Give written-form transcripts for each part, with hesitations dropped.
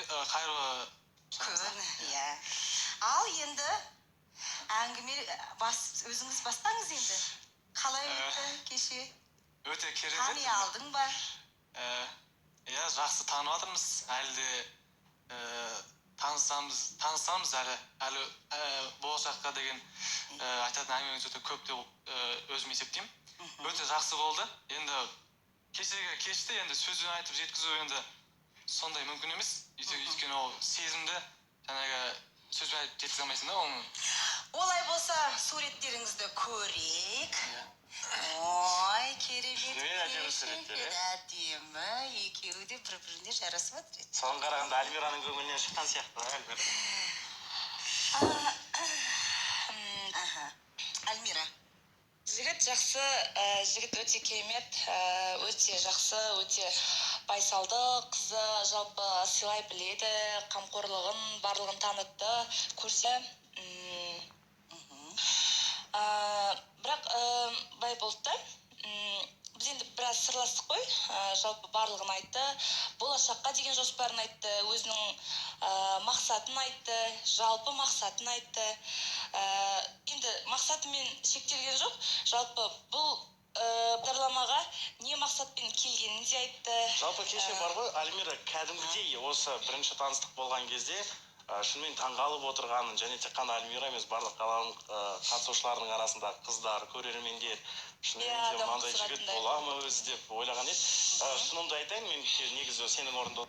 қайырлы күн, иә. Ал енді әңгіме өзіңіз бастаңыз енді. Қалай өтті кеше? Өте керемет. Тани алдың ба? Иә, жақсы танып жатырмыз. Әлі де танысамыз әлі болашаққа деген айтатын әңгімеңіз өте көп деп өзім есептеймін. Өте жақсы болды. Енді кешегі кешті енді сөзбен айтып жеткізу енді сондай мүмкін емес. Өйткені ол сезімді жаңағы сөзбен айтып жеткізе алмайсың да оны. Олай болса, суреттеріңізді көрейік. Ой, керемет. Әдемі, екеуі де бір-біріне жарасып отыр еді. Соған қарағанда Альмираның көңілінен шыққан сияқты, Альмира. Жігіт жақсы, жігіт өте керемет, өте жақсы, өте байсалды, қызы жалпы сыйлай біледі, қамқорлығын, барлығын танытты, көрсе. Бірақ бай болды да. Біз енді біраз сырластық қой, жалпы барлығын айтты, болашаққа деген жоспарын айтты, өзінің мақсатын айтты, жалпы мақсатын айтты. Енді мақсатымен шектелген жоқ, жалпы бұл бағдарламаға не мақсатпен келгенін де айтты. Жалпы кеше бар ғой, Альмира кәдімгідей осы бірінші таныстық болған кезде шынымен таңғалып отырғанын, және тек қана Альмира емес, барлық қаланың қатысушыларының арасында қыздар, көрермендер, шынымен де мынандай жігіт бола ма өзі деп ойлаған еді. Шынымды айтайын, мен негізі сенің орнында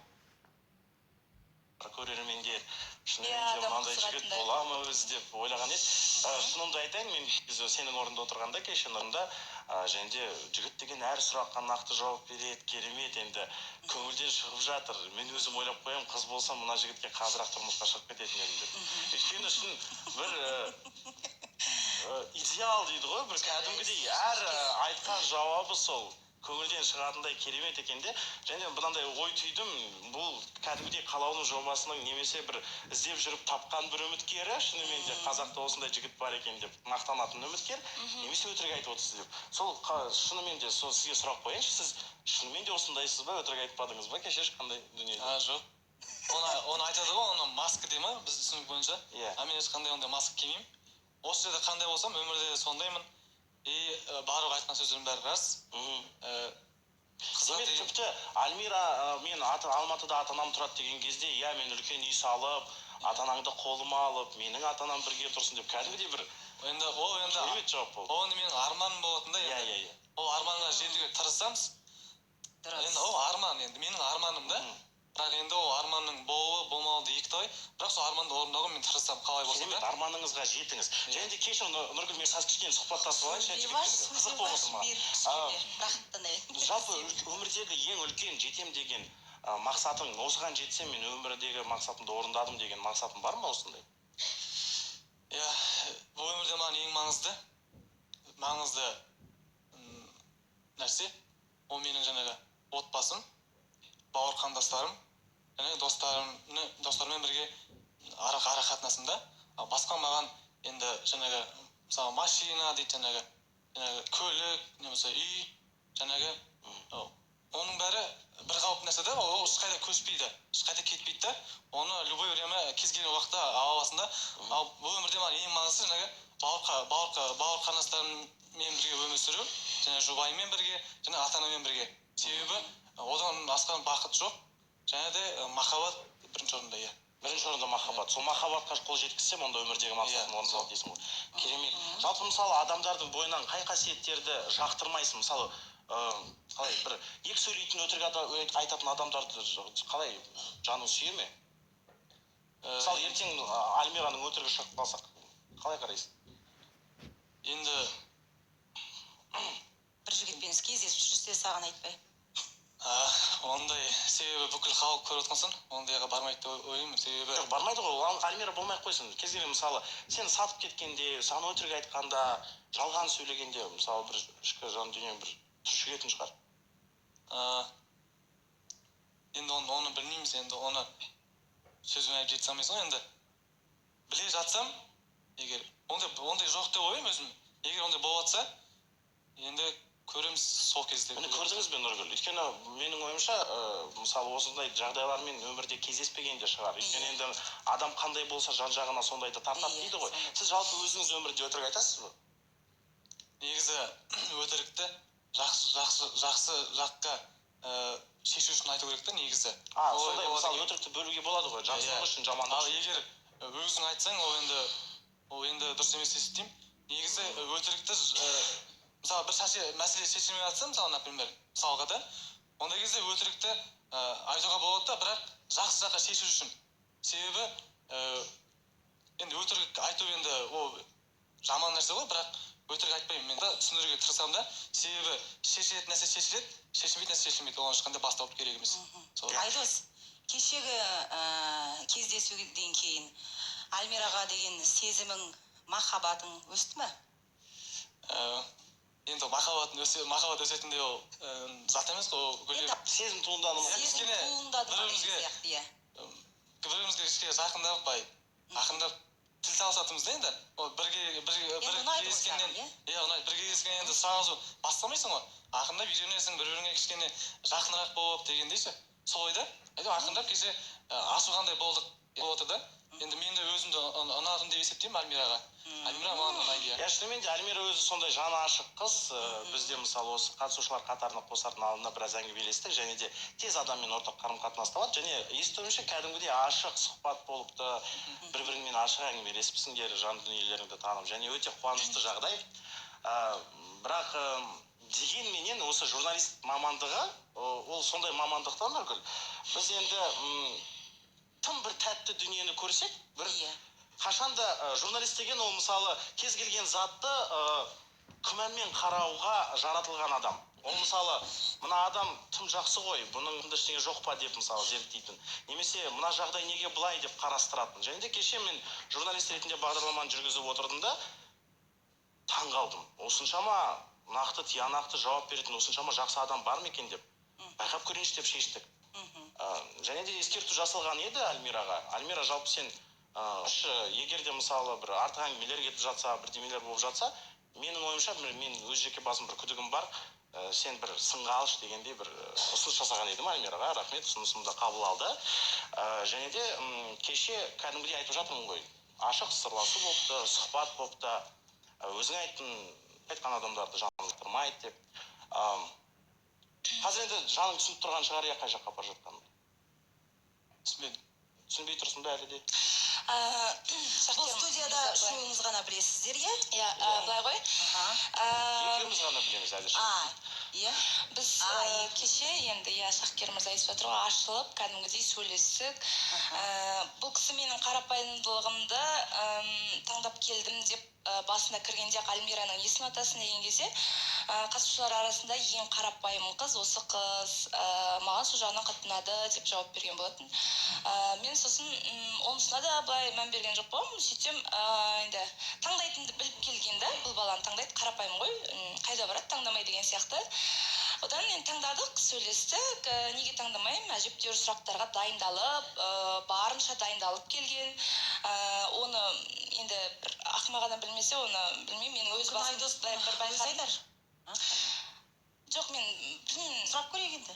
көрермендер, шынымен де мынандай жігіт бола ма өзі деп ойлаған еді. Шынымды айтайын, мен негізі сенің орнында отырғанда кеше нұрында, және де жігіт деген әр сұраққа нақты жауап береді, керемет, енді көңілден шығып жатыр. Мен өзім ойлап қоям, қыз болса мына жігітке қазір-ақ тұрмысқа шығып кететін едім деп. Өйткені шын бір идеал дейді ғой, бір кәдімгідей әр айтқан жауабы сол көңілден шығатындай керемет екен де. Және бұнандай ой түйдім, бұл кәдімгідей қалаудың жобасының немесе бір іздеп жүріп тапқан бір үміткері, шынымен де қазақта осындай жігіт бар екен деп мақтанатын үміткер, немесе өтірік айтып отырсыз деп. Сол шынымен де сізге сұрақ қояйыншы, сіз шынымен де осындайсыз ба, өтірік айтпадыңыз ба, кеше ешқандай дүние? Жоқ. Оны айтады ғой, оны маска дей ма, біздің түсінік бойынша. Мен ешқандай ондай маска кимеймін. Осы жерде қандай болсам, өмірде сондаймын. Барлық айтқан сөздерім бәрі рас. Демек тіпті Альмира, мен Алматыда ата-анам тұрады деген кезде, иә, мен үлкен үй салып, ата-анаңды қолыма алып, менің ата-анам бірге тұрсын деп кәдімгідей бір керемет жауап болды. Ол менің арманым болатын да. Иә. Ол арманға жетуге тырысамыз. Енді ол арман, енді менің арманым да. Бірақ енді ол арманның болмауы екітай. Бірақ сол арманды орындауға мен тырысамын, қалай болса да. Керемет, арманыңызға жетіңіз. Және де кеше Нұргүл, мен қазір кішкене сұхбаттасып алайыншы, қызық болып отыр ма? Жалпы өмірдегі ең үлкен жетем деген мақсатың, осыған жетсем мен өмірдегі мақсатымды орындадым деген мақсатым бар ма осындай? Иә, бұл өмірде маған ең маңызды нәрсе, ол менің жаңағы отбасым, бауыр қандастарым, және достарыммен бірге ара қатынасымда. Басқа маған енді жаңағы мысалы машина дейді, жаңағы көлік, немесе үй, жаңағы оның бәрі бір қалыпты нәрсе да, ол ешқайда көшпейді, ешқайда кетпейді да. Оны любой время кез келген уақытта ала аласың да. Ал бұл өмірде маған ең маңыздысы жаңағы бауыр қандастарыммен бірге өмір сүру, және жұбайыммен бірге, және ата-анаммен бірге. Себебі одан асқан бақыт жоқ. Және де махаббат бірінші орында, иә. Бірінші орында махаббат. Сол махаббатқа қол жеткізсем, онда өмірдегі мақсатым орындалады дейсің ғой. Керемет. Жалпы мысалы адамдардың бойынан қай қасиеттерді жақтырмайсың? Мысалы, қалай бір екі сөйлейтін өтірік айтатын адамдарды қалай жаның сүйе ме? Мысалы, ертең Альмираның өтірігі шығып қалсақ, қалай қарайсың? Енді бір жігітпен кездесіп жүрсе саған айтпай. Ондай себебі бүкіл халық көріп отқан, ондайға бармайды деп ойлаймын. Себебі жоқ, бармайды ғой, ол Альмира болмай қойсын. Кез келген мысалы, сен сатып кеткенде, саған өтірік айтқанда, жалған сөйлегенде, мысалы бір ішкі жан дүниең бір түршігетін шығар. Енді оны білмейміз, енді оны сөзбен айтып жете алмайсың ғой. Енді біле жатсам, егер ондай жоқ деп ойлаймын өзім. Егер ондай болып жатса, енді көреміз сол кезде. Міне көрдіңіз бе Нұргүл? Өйткені менің ойымша, мысалы осындай жағдайлармен өмірде кездеспеген де шығар. Өйткені енді адам қандай болса жан-жағына сондайды тартады дейді ғой. Сіз жалпы өзіңіз өмірде өтірік айтасыз ба? Негізі өтірікті жақсы жаққа шешу үшін айту керек та негізі. Сондай мысалы өтірікті бөлуге болады ғой, жақсылық үшін, жамандық Ал үшін. егер өзің айтсаң, ол енді дұрыс емес есептеймін. Негізі өтірікті мысалы бір мәселе шешілмей жатса, мысалы, например, мысалға да, ондай кезде өтірікті айтуға болады да, бірақ жақсы жаққа шешу үшін. Себебі енді өтірік айту енді ол жаман нәрсе ғой, бірақ өтірік айтпаймын мен. Түсіндіруге тырысамын да, себебі шешілетін нәрсе шешіледі, шешілмейтін нәрсе шешілмейді. Оған ешқандай бас тауып керек емес. Айдос, кешегі кездесуден кейін Альмираға деген сезімің, махаббатың өсті ме? Енді махаббат өсетіндей ол зат емес қой, ол гүлдеп. Сезім туындады ма? Сезім туындады ма деген сияқты, иә. Бірімізге кішкене жақындап, ақырындап тіл табысатынбыз да енді. Ол бірге кездескеннен енді сразу бастамайсың ғой. Ақырындап үйренесің, бір-біріңе кішкене жақынырақ болып дегендей ше. Солай да. Ақырындап кеше асуғандай болды да. Енді мен де өзімді ұнадым деп есептеймін Альмираға. Альмира маған ұнайды. Иә, шынымен де Альмира өзі сондай жаны ашық қыз. Бізде мысалы осы қатысушылар қатарына қосардың алдында біраз әңгімелестік, және де тез адаммен ортақ қарым-қатынас табады, және естуімше кәдімгідей ашық сұхбат болыпты, бір-біріңмен ашық әңгімелесіпсіңдер, жан дүниелеріңді танып, және өте қуанышты жағдай. Бірақ дегенменен осы журналист мамандығы, ол сондай мамандықтан Нұргүл. Біз енді тым бір тәтті дүниені көрсек, қашанда журналист деген ол мысалы кез келген затты күмәнмен қарауға жаратылған адам. Ол мысалы мына адам тым жақсы ғой, бұның ештеңе жоқ па деп мысалы зерттейтін. Немесе мына жағдай неге бұлай деп қарастыратын. Және де кеше мен журналист ретінде бағдарламаны жүргізіп отырдым да таң қалдым. Осыншама нақты тиянақты жауап беретін осыншама жақсы адам бар ма екен деп байқап көрейінші деп шештік. Және де ескерту жасалған еді Альмираға. Альмира, жалпы сен егер де мысалы бір артық әңгімелер кетіп жатса, бірдемелер болып жатса, менің ойымша, мен өз жеке басым бір күдігім бар, сен бір сынға алшы дегендей бір ұсыныс жасаған едім Альмираға. Рахмет, ұсынысымды қабыл алды. Және де кеше кәдімгідей айтып жатырмын ғой, ашық сырласу болыпты, сұхбат болыпты, өзің айтқан адамдарды жанын тұрмайды деп. Қазір енді жаның түсініп тұрған шығар, қай жаққа бара жатқанын. Түсінбей тұрсың ба әлі де? Бұл студияда үшеуіңіз ғана білесіздер, иә? Иә, былай ғой. Екеуміз ғана білеміз әзірше. Иә? Біз кеше енді Шахкер мырза айтып жатыр ғой, ашылып, кәдімгідей сөйлестік. Бұл кісі менің қарапайымдылығымды таңдап келдім деп басында кіргенде Альмираның есін атасын деген кезде қатысушылар арасында ең қарапайым қыз, осы қыз маған сол жағынан қатты ұнады деп жауап берген болатын. Мен сосын онысына да былай мән берген жоқ болмын. Сөйтсем енді таңдайтынды біліп келген да, бұл баланы таңдайды, қарапайым ғой, қайда барады таңдамай деген сияқты. Одан енді таңдадық, сөйлестік, неге таңдамаймын, әжептәуір сұрақтарға дайындалып, барынша дайындалып келген. Оны енді бір ақымақ адам білмесе, оны білмеймін, мен өз басым бір байқадым. Жоқ, мен білмеймін. Сұрап көрейік енді.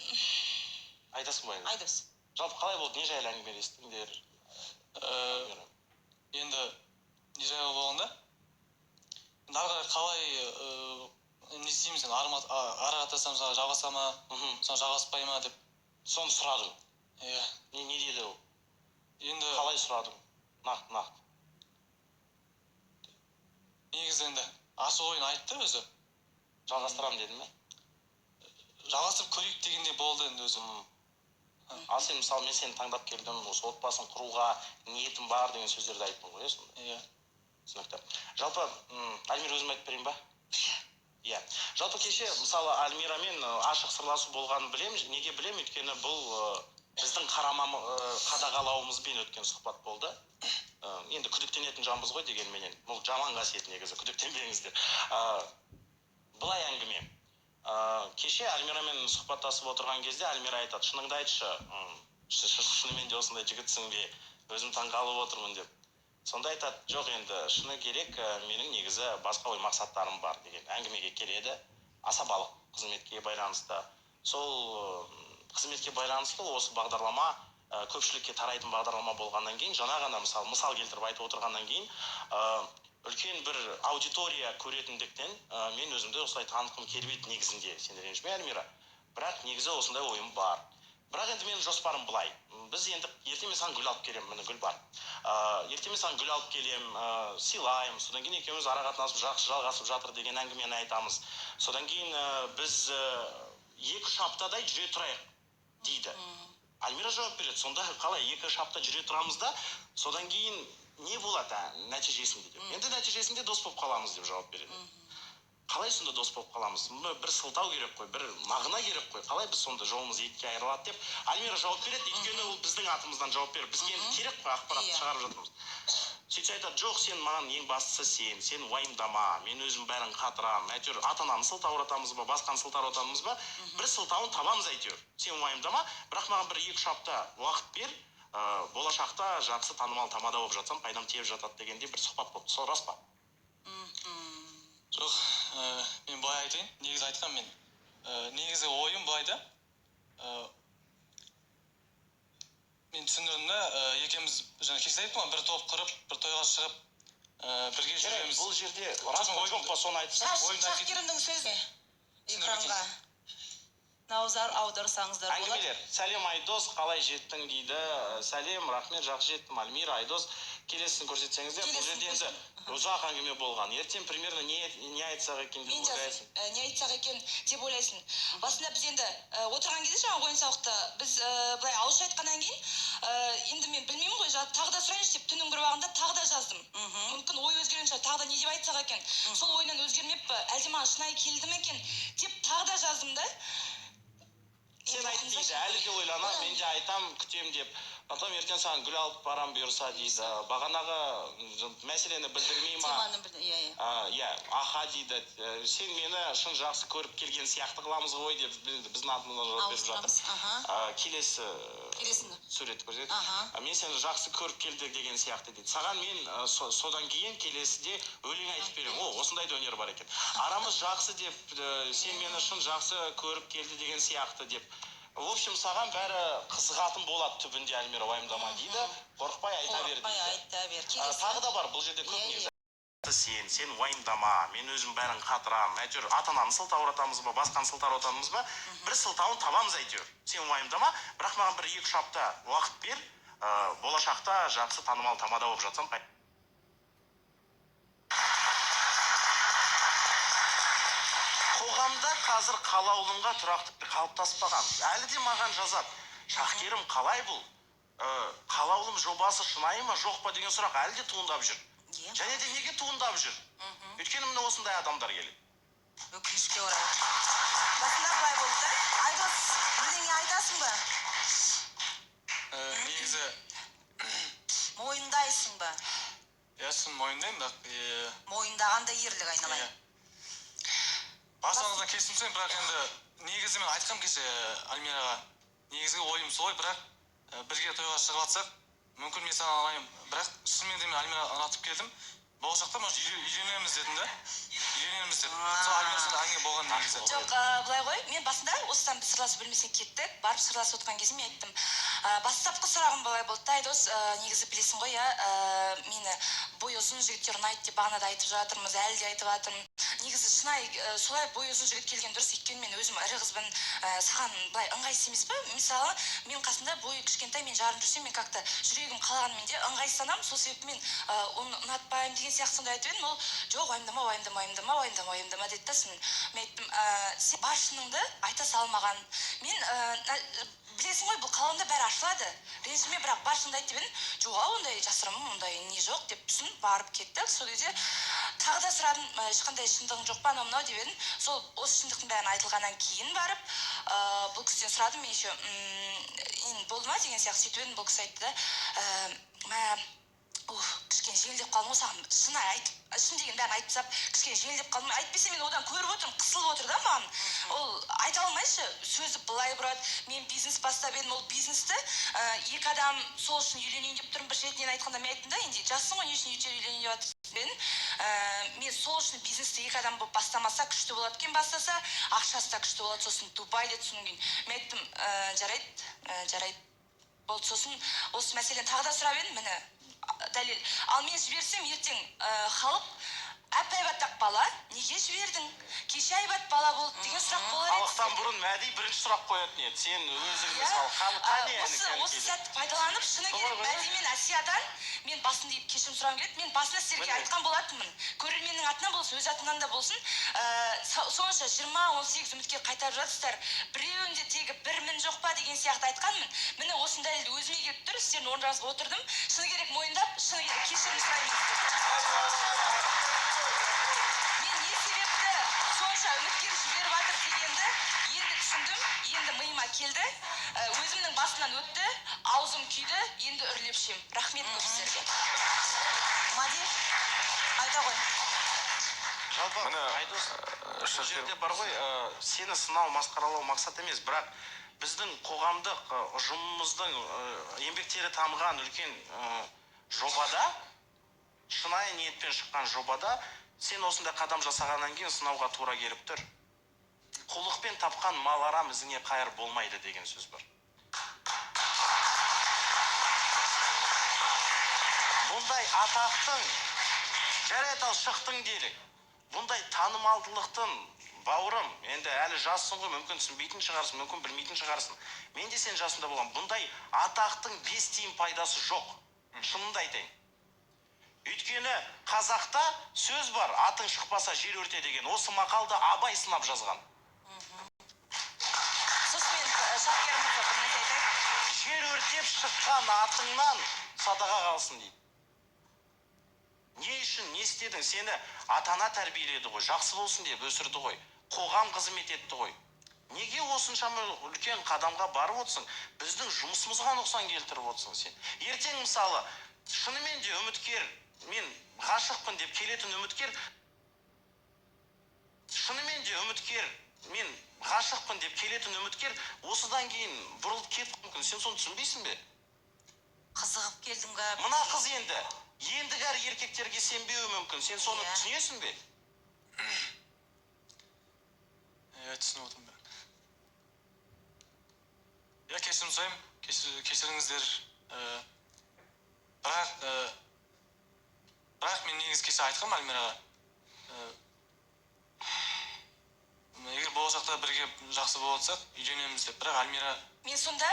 Айтасың ба? Айдос. Жалпы қалай болды, не жайлы әңгімелестіңдер? Енді не жайлы болғанда, ары қарай қалай не істейміз, ары қатасам, жалғаса ма, жалғаспай ма деп. Соны сұрадың. Иә. Не деді ол? Енді қалай сұрадың? Нақты. Негізі енді ашық ойын айтты өзі. Жалғастырам деді ме? Жалғастырып көрейік дегенде болды енді өзі. Ал сен мысалы мен сені таңдап келдім, осы отбасын құруға ниетім бар деген сөздерді айттың ғой, сонда? Иә. Түсінікті. Жалпы Альмира өзім айтып берейін ба? Иә. Жалпы кеше мысалы Альмирамен ашық сырласу болғанын білемін. Неге білемін? Өйткені бұл біздің қадағалауымызбен өткен сұхбат болды. Енді күдіктенетін жанбыз ғой дегенменен. Бұл жаман қасиет негізі, күдіктенбеңіздер. Былай әңгіме. Кеше Альмирамен сұхбаттасып отырған кезде Альмира айтады, шыныңды айтшы, шынымен де осындай жігітсің бе, өзім таңғалып отырмын деп. Сонда айтады, жоқ енді шыны керек, менің негізі басқа ой мақсаттарым бар деген әңгімеге келеді. Асабалық. қызметке байланысты. Сол қызметке байланысты осы бағдарлама көпшілікке тарайтын бағдарлама болғаннан кейін, жаңа ғана мысал келтіріп айтып отырғаннан кейін, үлкен бір аудитория көретіндіктен мен өзімді осылай танытқым келбейді негізінде, сен ренжіме Альмира. Бірақ негізі осындай ойым бар. Бірақ енді менің жоспарым былай. Біз енді ертең мен саған гүл алып келем, міне гүл бар. Ертең мен саған гүл алып келем, сыйлайым. Содан кейін екеуміз ара қатынасып жақсы жалғасып жатыр деген әңгімені айтамыз. Содан кейін біз 2-3 аптадай жүре тұрайық дейді. Альмира жауап береді. Сонда қалай 2-3 апта жүре тұрамыз да, содан кейін не болады нәтижесінде деп. Енді нәтижесінде дос болып қаламыз деп жауап береді. Қалай сонда дос болып қаламыз? Бір сылтау керек қой, бір мағына керек қой. Қалай біз сонда жолымыз екіге айырылады деп Альмира жауап береді. Өйткені ол біздің атымыздан жауап береді. Бізге енді керек қой, ақпаратты шығарып жатырмыз. Сөйтсе айтады, жоқ, сен маған ең бастысы сен уайымдама, мен өзім бәрін қатырам. Әйтеуір ата-ананы сылтауратамыз ба, басқаны сылтауратамыз ба, бір сылтауын табамыз әйтеуір. Сен уайымдама, бірақ маған бір 2-3 апта уақыт бер, болашақта жақсы танымал тамада болып жатсам, пайдам тиіп жатады дегендей бір сұхбат болды. Сол рас па? Жоқ, мен былай айтайын, негізі айтқан мен. Негізі ойым былай да. Мен түсіндірдім да, екеуміз жаңа кеше айттым ғой, бір топ құрып, бір тойға шығып, бірге жүреміз. Бұл жерде рас па жоқ па соны айтсақ. Шахкерімнің сөзі экранға назар аударсаңыздар болады. Әңгімелер. Сәлем Айдос, қалай жеттің дейді. Сәлем, рахмет, жақсы жеттім. Альмира, Айдос, келесін көрсетсеңіздер. Бұл жерде енді ұзақ әңгіме болған. Ертең примерно не айтсақ екен деп ойлайсың? Не айтсақ екен деп ойлайсың. Басында біз енді отырған кезде жаңа ойын сауықта біз былай ауызша айтқаннан кейін енді мен білмеймін ғой, тағы да сұрайыншы деп түннің бір уақытында тағы да жаздым. Мүмкін ой өзгерген шығар, тағы да не деп айтсақ екен. Сол ойынан өзгермеп пе, әлде маған шынайы келді ме екен деп тағы да жаздым да. Сен айт дейді, әлі де ойлана, мен де айтам, күтем деп. Потом ертең саған гүл алып барам бұйырса дейді. Бағанағы мәселені білдірмей ма? Теманы білдірмей, иә, аха дейді. Сен мені шын жақсы көріп келген сияқты қыламыз ғой деп біздің атымыздан жауап беріп жатыр. Келесі суретті көрсет. Мен сені жақсы көріп келді деген сияқты дейді. Саған мен содан кейін келесіде өлең айтып берем. Осындай да өнер бар екен. Арамыз жақсы деп, сен мені шын жақсы көріп келді деген сияқты деп. В общем, саған бәрі қызығатын болады түбінде, Альмира, уайымдама дейді. Қорықпай айта бер дейді. Тағы да бар, бұл жерде көп негізі. Сен уайымдама, мен өзім бәрін қатырам. Әйтеуір ата-ананы сылтауратамыз ба, басқаны сылтауратамыз ба, бір сылтауын табамыз әйтеуір. Сен уайымдама, бірақ маған бір 2-3 апта уақыт бер, болашақта жақсы танымал тамада болып жатсам. Қоғамда қазір қалаулымға тұрақтық қалыптаспаған. Әлі де маған жазады. Шахкерім, қалай бұл? Қалаулым жобасы шынайы ма, жоқ па деген сұрақ әлі де туындап жүр. Және де неге туындап жүр? Өйткені міне осындай адамдар келеді. Өкінішке орай. Басында былай болды да. Айдос, бірдеңе айтасың ба? Негізі Мойындайсың ба? шын мойындаймын, бірақ Мойындағанда ерлік айналайын. Басыңыздан кесімсен, бірақ енді негізі мен айтқым кеше Альмираға. Негізгі ойым солай, бірақ бірге тойға шығып атсақ, мүмкін мен саған алайын, бірақ шынымен де мен Альмираға ұнатып келдім. Болашақта может үйленеміз дедім да. Үйленеміз деп. Сол Альмирасында әңгіме болған негізі. Жоқ, былай ғой, мен басында осыдан біз сырласып бөлмесіне кеттік. Барып сырласып отырған кезде мен айттым. Бастапқы сұрағым былай болды. Айдос, негізі білесің ғой, мені бой ұзын жігіттер ұнайды деп бағана да айтып жатырмыз, әлі де айтып жатырмын. Негізі шынайы солай бой ұзын жігіт келген дұрыс, өйткені мен өзім ірі қызбын, саған былай ыңғайсыз емес пе? Мысалы, мен қасында бойы кішкентай, мен жарым жүрсем, мен как-то жүрегім қалағанымен де ыңғайсызданамын. Сол себепті мен оны ұнатпаймын деген сияқты сондай айтып едім. Ол жоқ, уайымдама деді да. Мен айттым, сен бар шыныңды айта салмаған. Мен білесің ғой, бұл қаламда бәрі ашылады. Ренжіме, бірақ бар шыныңды айт деп едім. Жоқ, ондай жасырамын, ондай не жоқ деп барып кеттік. Сол кезде тағы да сұрадым, ешқандай шындығың жоқ па, анау деп едім. Сол осы шындықтың бәрін айтылғаннан кейін барып, бұл кісіден сұрадым, мен еще болды ма деген сияқты сөйтіп едім. Бұл кісі айтты да, кішкене жеңілдеп қалдым ғой саған шын айтып шын деген бәрін айтып тастап кішкене жеңілдеп қалдым әйтпесе мен одан көріп отырмын қысылып отыр да маған ол айта алмайшы сөзі былай бұрады мен бизнес бастап едім ол бизнесті екі адам сол үшін үйленейін деп тұрмын бір шетінен айтқанда мен айттым да енді жассың ғой не үшін үйленейін деп жатырсың мен сол үшін бизнесті екі адам болып бастамаса күшті болады екен бастаса ақшасы да күшті болады сосын Дубай деді содан кейін мен айттым жарайды болды сосын осы мәселені тағы да сұрап едім міне дәлел ал мен жіберсем ертең халық әп-әйбат бала неге жібердің кеше айбат бала болды деген сұрақ болар еді халықтан бұрын мәди бірінші сұрақ қоятын еді сен өзің мысалы халық осы сәтті пайдаланып шыны керек мәди мен әсиядан мен басында кешірім сұрағым келеді мен басында сіздерге айтқан болатынмын көрерменнің атынан болсын өз атынан да болсын сонша 20-18 үміткер қайтарып жатырсыздар біреуінде тегі бір мін жоқ па деген сияқты айтқанмын міне осының дәлелді өзіме келіп тұр сіздердің орындарыңызға отырдым шыны керек мойындап шыны керек кешірім сұраймын сонша үміткер жіберіп жатыр дегенді енді түсіндім енді миыма келді өзімнің басынан өтті аузым күйді енді үрлеп ішем рахмет көп сіздерге Мади айта ғой жалпы Айдос бұл жерде бар ғой сені сынау масқаралау мақсат емес бірақ біздің қоғамдық ұжымымыздың еңбектері дамыған үлкен жобада шынайы ниетпен шыққан жобада сен осындай қадам жасағаннан кейін сынауға тура келіп тұр. Қулықпен тапқан мал арам ізіңе қайыр болмайды деген сөз бар. Бұндай атақтың, жарайды ал шықтың делік. Бұндай танымалдылықтың бауырым, енді әлі жассың ғой, мүмкін түсінбейтін шығарсың, мүмкін білмейтін шығарсың. Мен де сен жасында болған. Бұндай атақтың 5 тиын пайдасы жоқ. Шынымды айтайын. Өйткені қазақта сөз бар, атың шықпаса жер өрте деген. Осы мақалды Абай сынап жазған. Сосын мен шапкерімізді бір нәрсе айтайын. Жер өртеп шыққан атыңнан садаға қалсын дейді. Не үшін, не істедің? Сені атана тәрбиеледі ғой, жақсы болсын деп өсірді ғой, қоғам қызмет етті ғой. Неге осыншама үлкен қадамға барып отырсың? Біздің жұмысымызға нұқсан келтіріп отырсың сен. Ертең мысалы, шынымен де үміткер, мен ғашықпын деп келетін үміткер, шынымен де үміткер, мен ғашықпын деп келетін үміткер, осыдан кейін бұрылып кетіп мүмкін. Сен соны түсінбейсің бе? Қызығып келдің бе? Мына қыз ендігі еркектерге сенбеуі мүмкін. Сен соны түсінесің бе? Түсініп отырмын бәрін. Кешірім сұраймын, кешіріңіздер. Бірақ мен негізі кеше айтқам Альмираға. Егер болашақта бірге жақсы болсақ, үйленеміз деп. Бірақ Альмира... Мен сонда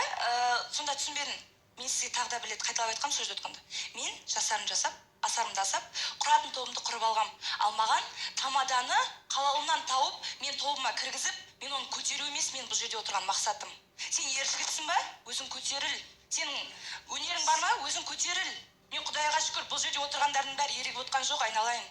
түсінбедім. Мен сізге тағы да білет қайталап айтқам сөз өткенде. Мен жасарым жасап, асарымды асап, құратын тобымды құрып алғам. Алмаған тамаданы қалауымнан тауып, мен тобыма кіргізіп, мен оны көтеру емес, мен бұл жерде отырған мақсатым. Сен ер жігітсің ба? Өзің көтеріл. Сенің өнерің бар ма? Өзің көтеріл. Мен Құдайға шүкір бұл жерде отырғандардың бәрі ерігіп отқан жоқ, айналайын.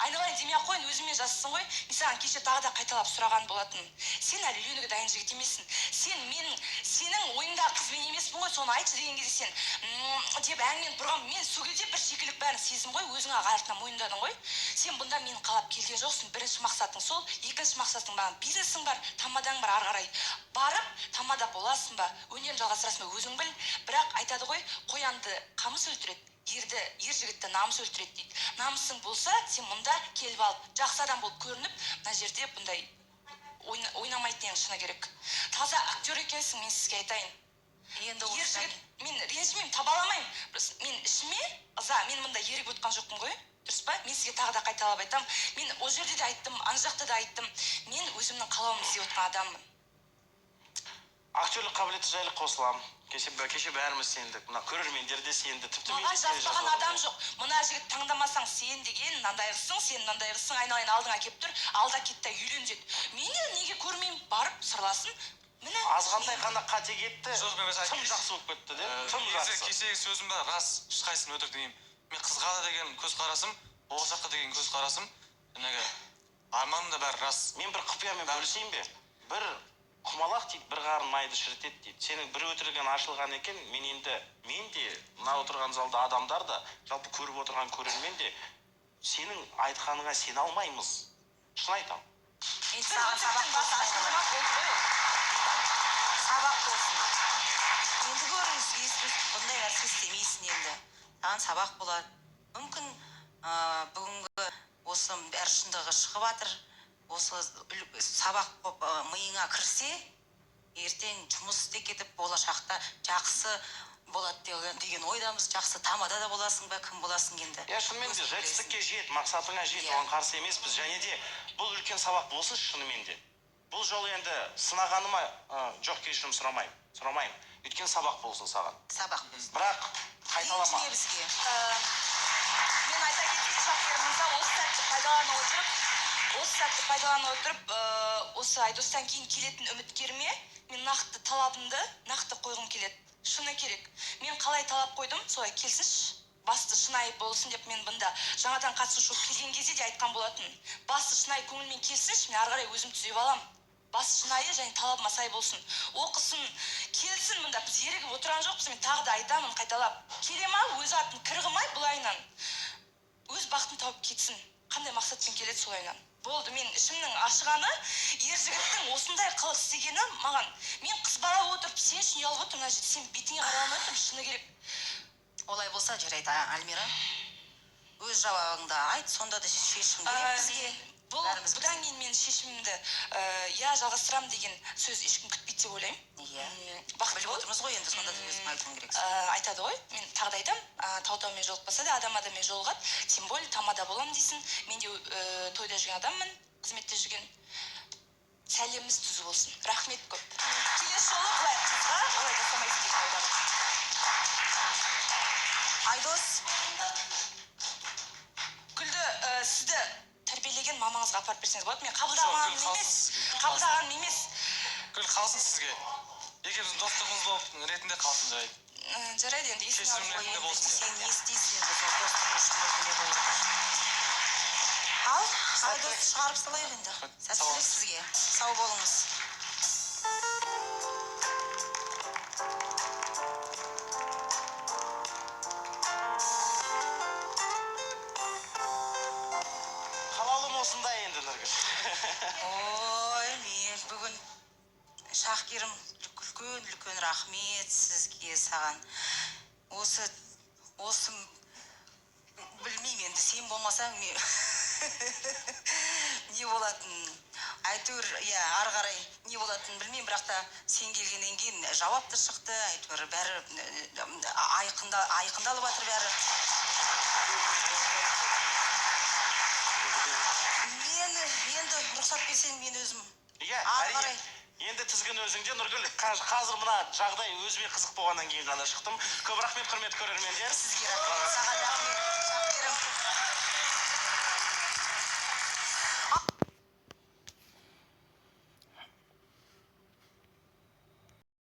Айналайын демей ақ қойын, өзіме жассың ғой. Мен саған кеше тағы да қайталап сұраған болатын. Сен әлі үйленуге дайын жігіт емессің. Сенің ойыңдағы қыз мен емеспін ғой, соны айтшы деген кезде сен деп әңгімені бұрған. Мен сол кезде бір шикілік бәрін сездім ғой, өзіңе артынан мойындадың ғой. Сен бұнда мені қалап келген жоқсың. Бірінші мақсатың сол, екінші мақсатың маған бизнесің бар, тамадаң бар ары қарай. Барып тамада боласың ба, өнерін жалғастырасың ба, өзің біл. Бірақ айтады ғой, қоянды қамыс өлтіреді. Ер жігітті намыс өлтіреді дейді. Намысың болса, сен мұнда келіп алып, жақсы адам болып көрініп, мына жерде бұндай ойнамайтын шыны керек. Таза актер екенсің, мен сізге айтайын. Ер жігіт, мен ренжімеймін, табаламаймын. Мен ішіме ыза, мен мұнда ерігіп отқан жоқпын ғой. Дұрыс па? Мен сізге тағы да қайталап айтам. Мен ол жерде де айттым, ана жақта да айттым. Мен өзімнің қалауымды іздеп отқан адаммын. Актерлік қабілеті жайлы қосыламын. Кеше бәріміз сендік. Мына көрермендер де сенді. Тіпті маған жазбаған адам жоқ. Мына жігіт таңдамасаң сен деген мынандайғысың, сен мынандайғысың, айналайын алдыңа келіп тұр, алда кетті үйрен деді. Мені неге көрмеймін, барып сырласын. Міне. Азғантай ғана қате кетті. Тым жақсы болып кетті де. Тым жақсы. Кешегі сөзім бар, рас, ешқайсысын өтірік деймін. Мен қызға да деген көзқарасым, болашаққа деген көзқарасым, арманым да бәрі рас. Мен бір құпиямен бөлісейін бе? Бір құмалақ дейді бір қарын майды шірітеді дейді. Сенің бір өтірігің ашылған екен, мен де мына отырған залда адамдар да, жалпы көріп отырған көрермен де сенің айтқаныңа сене алмаймыз. Шын айтамын. Енді саған сабақ болсын. Сабақ болсын. Енді көріңіз, бұндай нәрсе істемейсің енді. Саған сабақ болады. Мүмкін бүгінгі осы бәрі шындығы шығып жатыр. Осы сабақ болып миыңа кірсе, ертең жұмыс істеп кетіп болашақта жақсы болады деген ойдамыз. Жақсы тамада да боласың ба, кім боласың енді. Шынымен де жетістікке жет, мақсатыңа жет, оған қарсы емеспіз. Және де бұл үлкен сабақ болсын шынымен де. Бұл жол енді сынағаныма жоқ, кешірім сұрамаймын. Өйткені сабақ болсын саған. Сабақ болсын. Бірақ қайталама. Ренжіме бізге. Мен айта кетейін, Шахтер мырза, осы сәтті пайдалана отырып, осы Айдостан кейін келетін үміткеріме мен нақты талабымды нақты қойғым келеді. Шыны керек. Мен қалай талап қойдым, солай келсінші. Басты шынайы болсын деп мен бұнда жаңадан қатысушы келген кезде де айтқан болатын. Басты шынайы көңілмен келсінші, мен ары қарай өзім түзеп алам. Басты шынайы және талабыма сай болсын. Оқысын, келсін мұнда. Біз ерігіп отырған жоқпыз. Мен тағы да айтамын қайталап. Келе ма, өз атын кірғымай бұлайынан. Өз бақытын тауып кетсін. Қандай мақсатпен келеді солайынан. Болды, мен ішімнің ашығаны, ер жігіттің осындай қылық істегені маған. Мен қыз бара отырып, сен үшін ұялып отырмын, мына жерде сен бетіңе қарай алмай отырмын, шыны керек. Олай болса жарайды, Альмира. Өз жауабыңды айт, сонда да шешім керек бізге. Бұдан кейін мен шешімімді жалғастырам деген сөз ешкім күтпейді деп ойлаймын. Біліп отырмыз ғой, енді сонда да өзің айтуың керексің. Айтады ғой, мен тағы да айтам, тау-таумен жолықпаса да адам адаммен жолығады, тем более тамада болам дейсің. Мен де тойда жүрген адаммын, қызметте жүрген. Сәлеміміз түзу болсын. Рахмет көп. Келесі жолы былай қызға олай жасамайсың деген ойдамын. Айдос, Гүлді сізді тәрбиелеген мамаңызға апарып берсеңіз болады. Мен қабылдағаным емес. Гүл қалсын сізге. Екеуміздің достығымыз болып ретінде қалсын жарайды. Жарайды, енді есін Кешірім алып ретінде болсын. сен не істейсің енді сол достық үшін ретінде болып. Ал, Айдос шығарып салайық енді. Сәттілік сізге. Сау болыңыз. Қалалым осындай енді, Нұргүл. Ой, мен бүгін Шахкерім үлкен рахмет сізге, саған. Осы білмеймін енді, сен болмасаң не болатын. Әйтеуір, ары қарай не болатын білмеймін, бірақ та сен келгеннен кейін жауапты шықты, әйтеуір бәрі айқындалып жатыр бәрі. Мен енді рұқсат берсең мен өзім ары қарай. Енді тізгін өзіңде, Нұргүл. Қазір мына жағдай өзіме қызық болғаннан кейін ғана шықтым. Көп рахмет, құрметті көрермендер. Сізге рахмет, саған рахмет.